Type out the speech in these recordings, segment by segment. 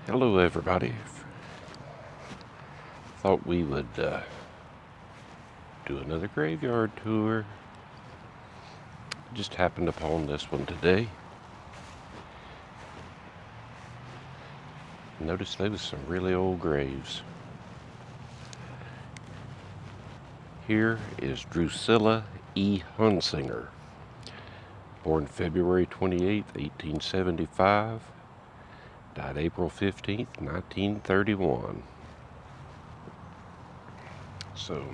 Hello everybody. Thought we would do another graveyard tour. Just happened upon this one today. Noticed there was some really old graves. Here is Drusilla E. Hunsinger, born February 28, 1875, died April 15, 1931. So,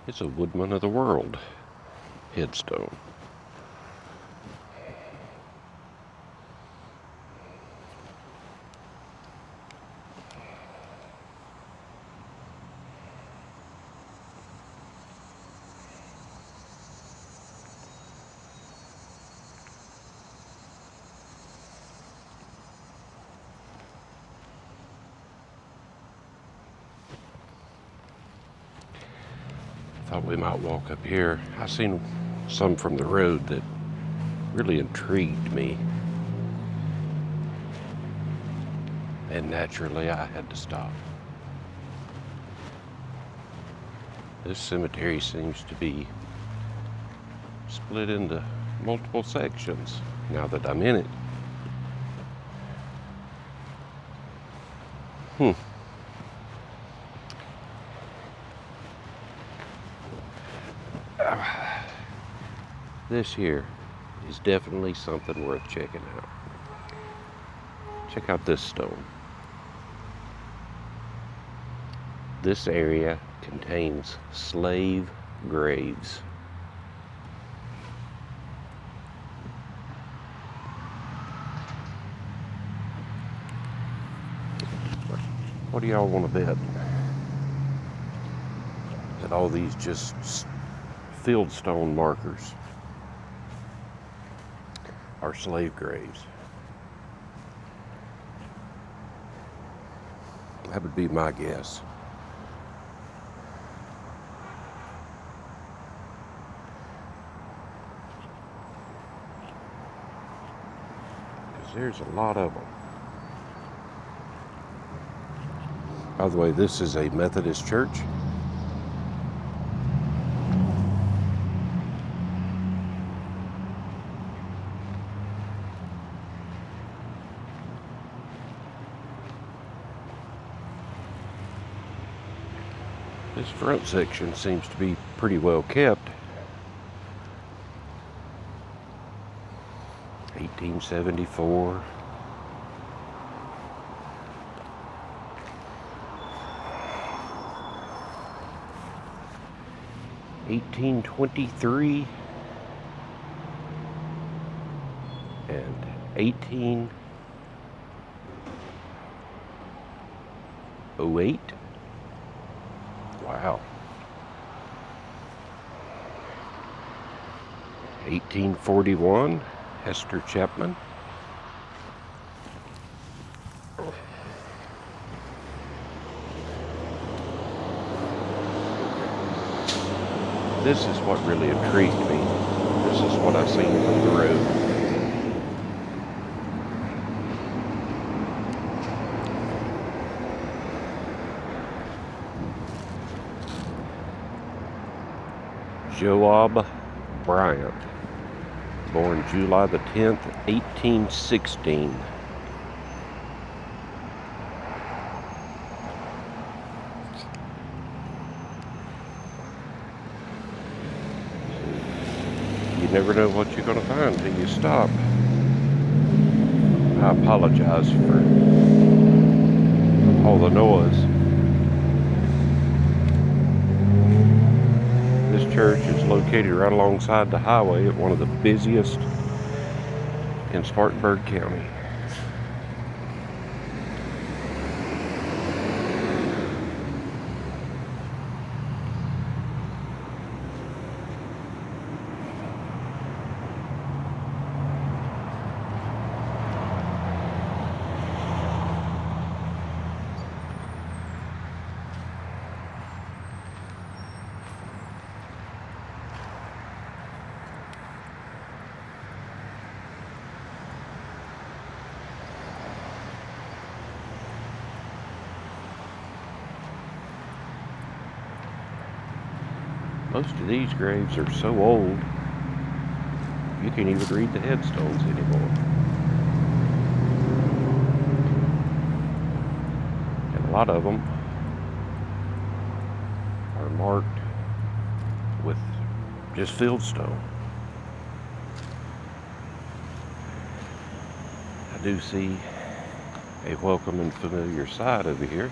it's a Woodman of the World headstone. Thought we might walk up here. I seen some from the road that really intrigued me. And naturally I had to stop. This cemetery seems to be split into multiple sections now that I'm in it. This here is definitely something worth checking out. Check out this stone. This area contains slave graves. What do y'all want to bet? That all these just field stone markers are slave graves? That would be my guess. Because there's a lot of them. By the way, this is a Methodist church. This front section seems to be pretty well kept. 1874. $1823 and 1808. Wow. 1841, Hester Chapman. This is what really intrigued me. This is what I seen from the road. Joab Bryant, born July the 10th, 1816. You never know what you're going to find until you stop. I apologize for all the noise. This church is located right alongside the highway at one of the busiest in Spartanburg County. Most of these graves are so old, you can't even read the headstones anymore. And a lot of them are marked with just fieldstone. I do see a welcome and familiar sight over here.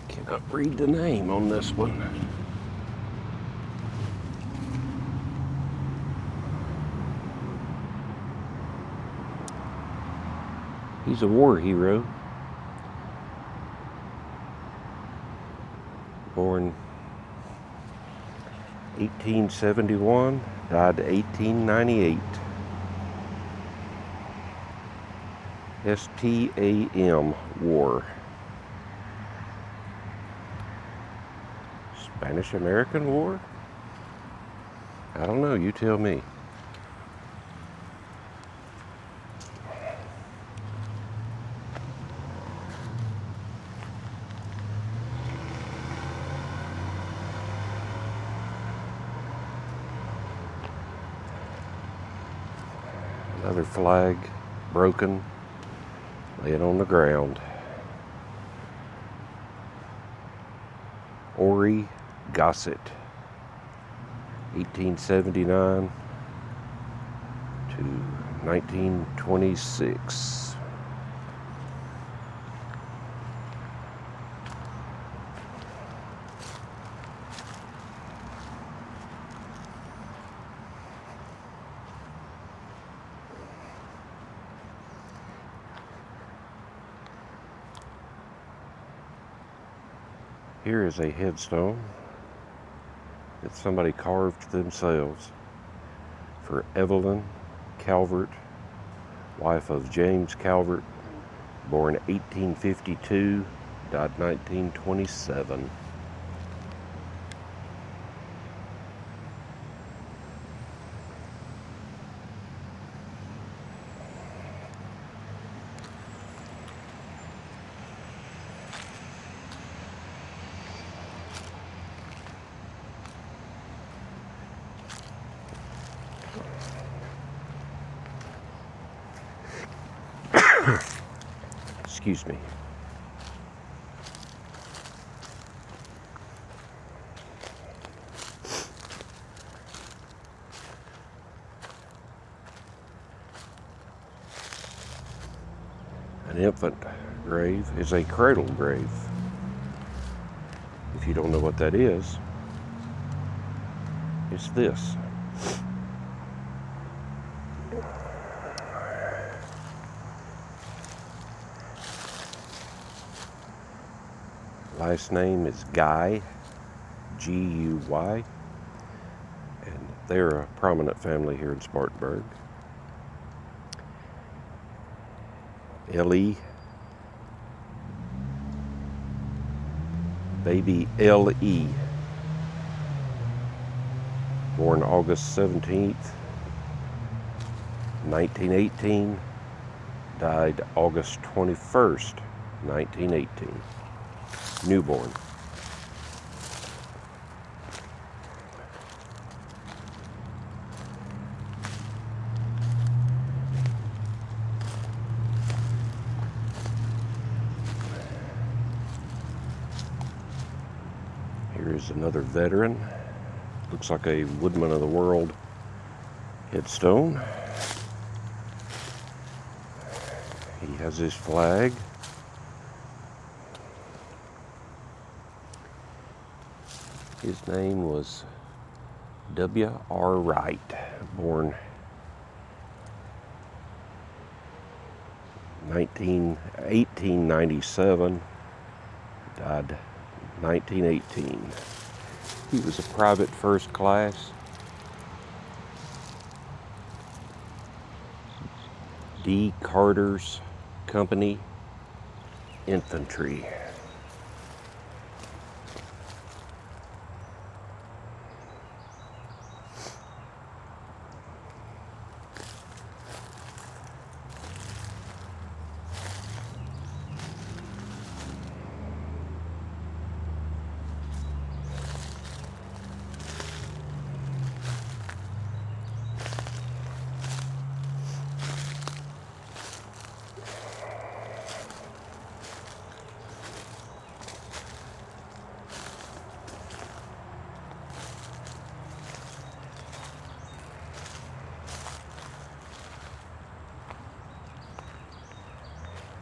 Cannot read the name on this one. He's a war hero. Born 1871, died 1898. STAM, War. Spanish-American War? I don't know, you tell me. Another flag, broken, laying on the ground. Ori Gossett, 1879 to 1926. Here is a headstone that somebody carved themselves for Evelyn Calvert, wife of James Calvert, born 1852, died 1927. Excuse me. An infant grave is a cradle grave. If you don't know what that is, it's this. Last name is Guy, G-U-Y, and they're a prominent family here in Spartanburg. L.E. Baby L.E. Born August 17th, 1918, died August 21st, 1918. Newborn. Here is another veteran. Looks like a Woodman of the World headstone. He has his flag. His name was W.R. Wright, born 1897, died 1918. He was a private first class, D. Carter's Company Infantry.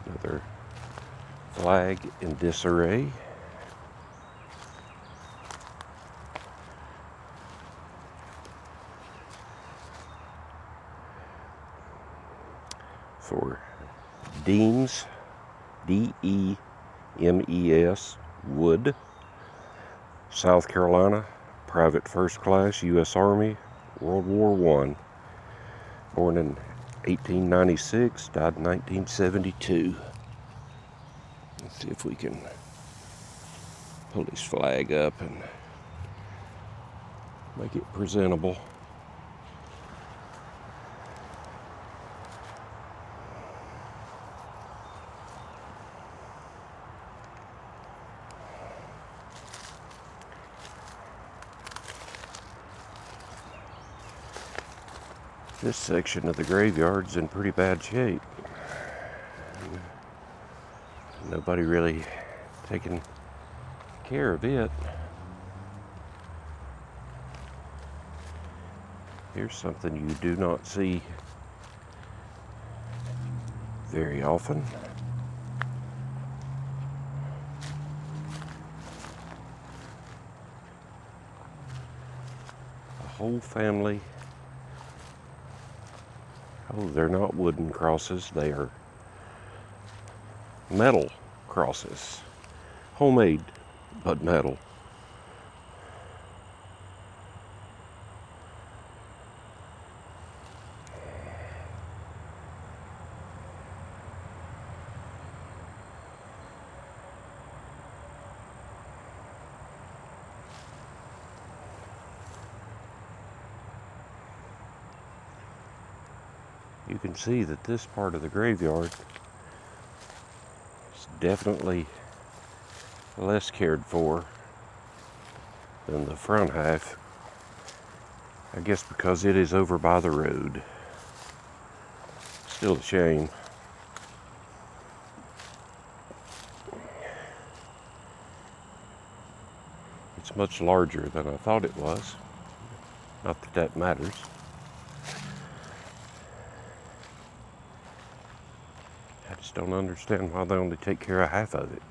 Another flag in disarray. For Deems, D-E-M-E-S, Wood, South Carolina, private first class, U.S. Army, World War I. Born in 1896, died in 1972. Let's see if we can pull his flag up and make it presentable. This section of the graveyard's in pretty bad shape. Nobody really taking care of it. Here's something you do not see very often. A whole family. Oh, they're not wooden crosses, they are metal crosses. Homemade, but metal. You can see that this part of the graveyard is definitely less cared for than the front half. I guess because it is over by the road. Still a shame. It's much larger than I thought it was. Not that that matters. I just don't understand why they only take care of half of it.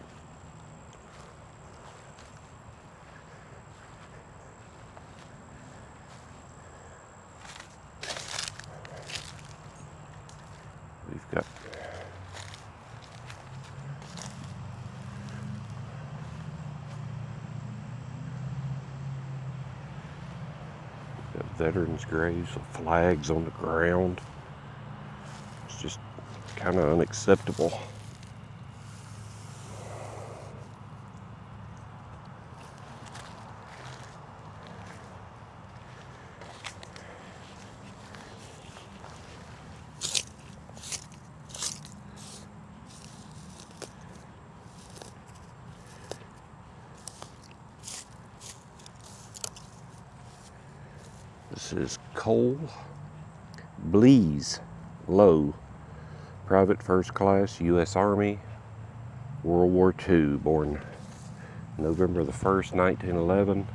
We've got veterans' graves with flags on the ground. It's just kind of unacceptable. This is Cole Blease Lowe, private first class, U.S. Army, World War II, born November the 1st, 1911,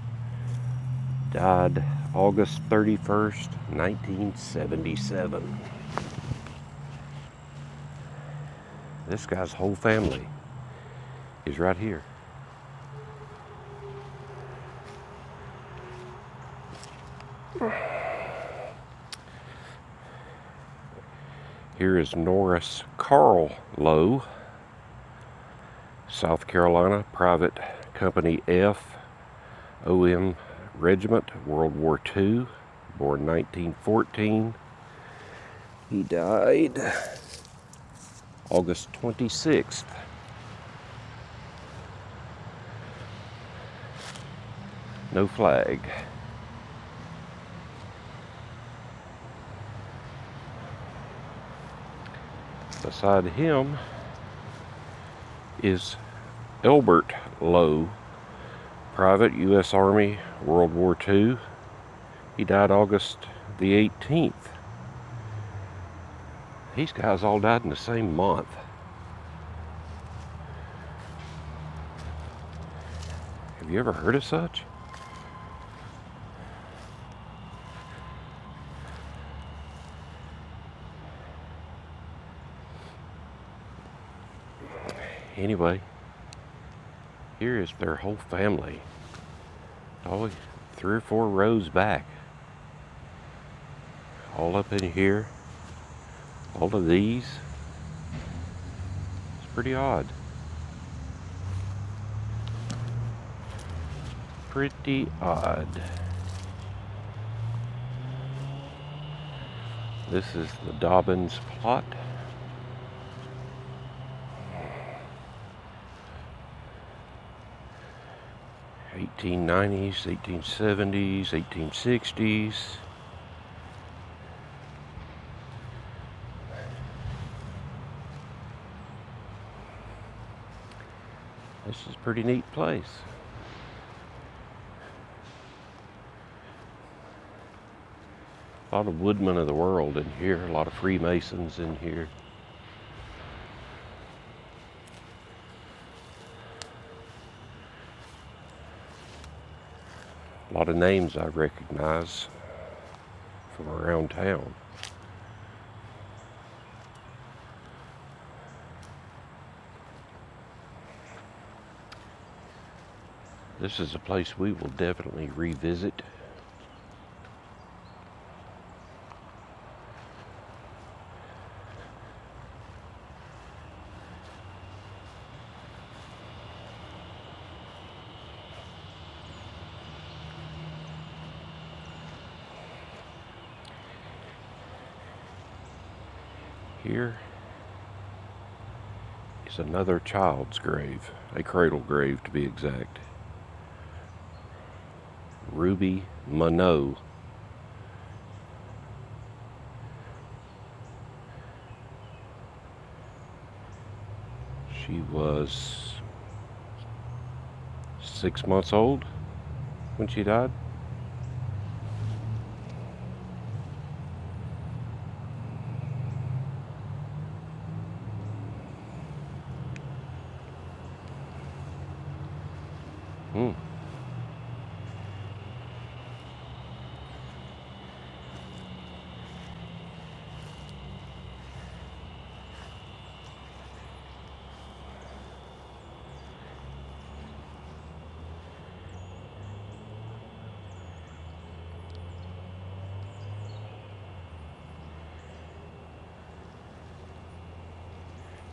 died August 31st, 1977. This guy's whole family is right here. Here is Norris Carl Lowe, South Carolina, Private Company F, OM Regiment, World War II, born 1914. He died August 26th. No flag. Beside him is Albert Lowe, private, U.S. Army, World War II. He died August the 18th. These guys all died in the same month. Have you ever heard of such? Anyway, here is their whole family. Always 3 or 4 rows back. All up in here. All of these. It's pretty odd. Pretty odd. This is the Dobbins plot. '90s, 1870s, 1860s. This is a pretty neat place. A lot of woodmen of the world in here, a lot of Freemasons in here. A lot of names I recognize from around town. This is a place we will definitely revisit. Here is another child's grave, a cradle grave to be exact. Ruby Minot. She was 6 months old when she died.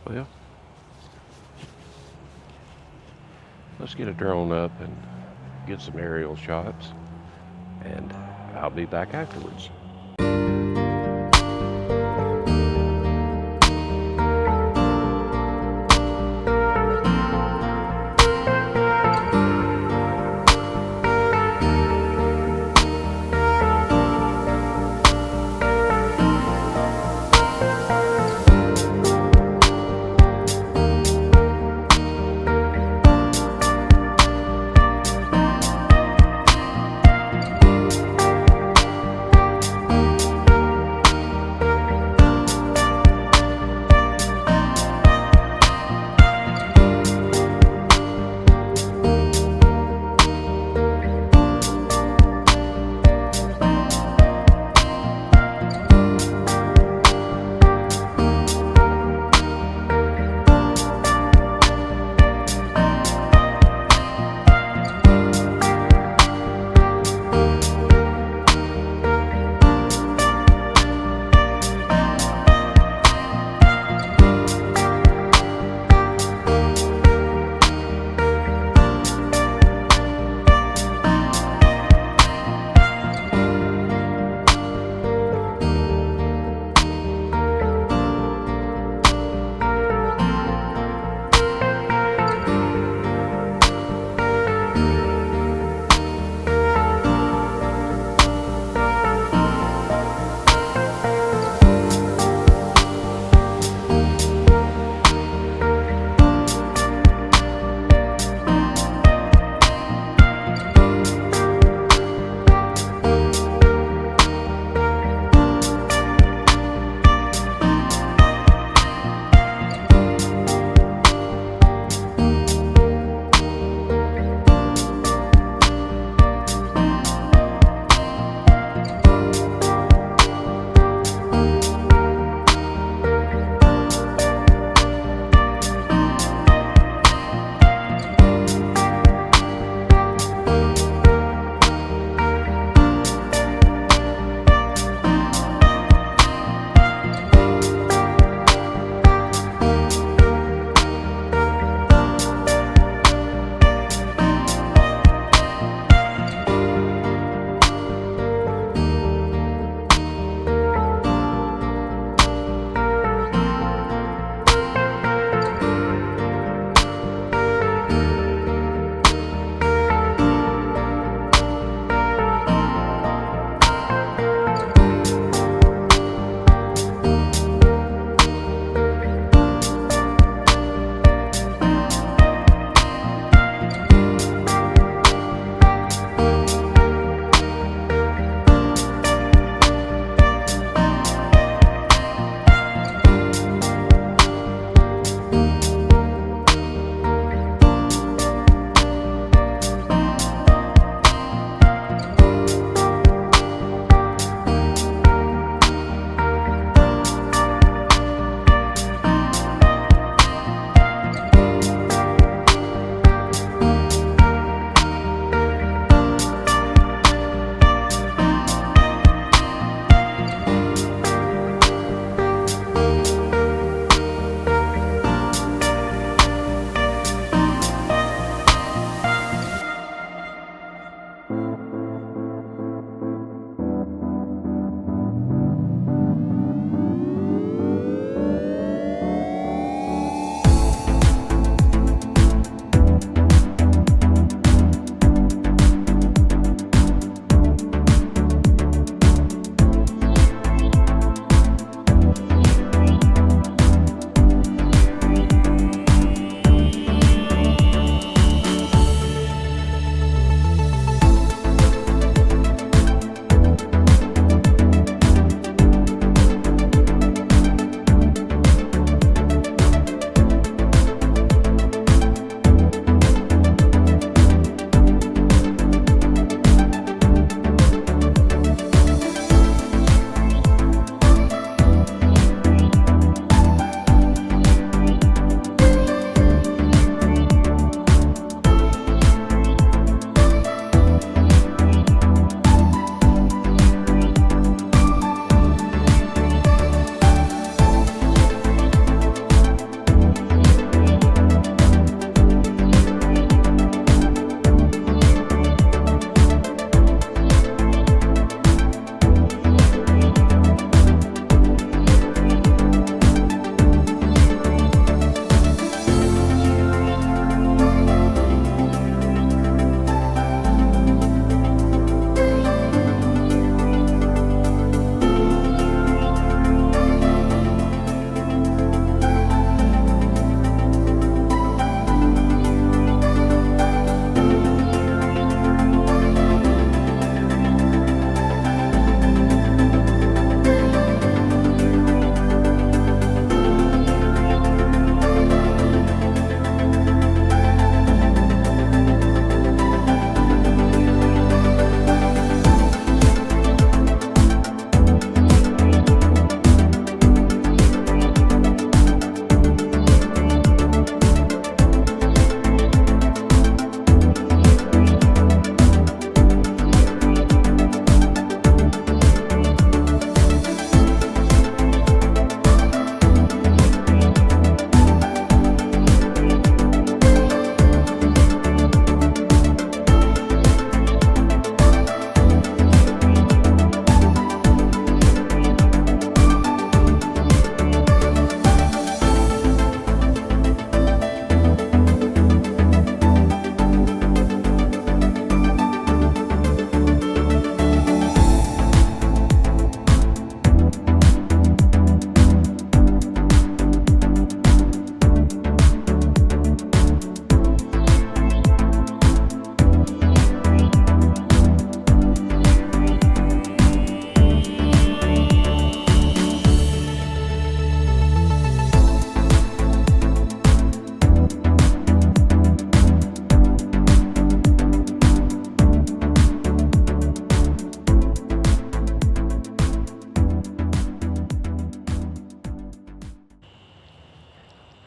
Well, let's get a drone up and get some aerial shots, and I'll be back afterwards.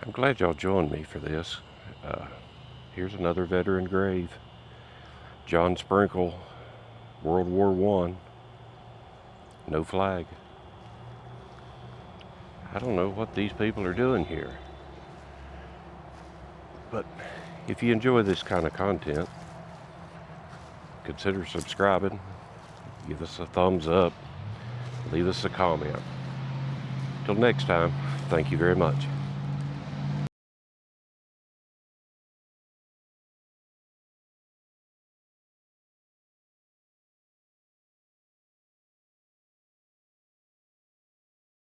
I'm glad y'all joined me for this. Here's another veteran grave. John Sprinkle, World War I, no flag. I don't know what these people are doing here. But if you enjoy this kind of content, consider subscribing, give us a thumbs up, leave us a comment. Till next time, thank you very much.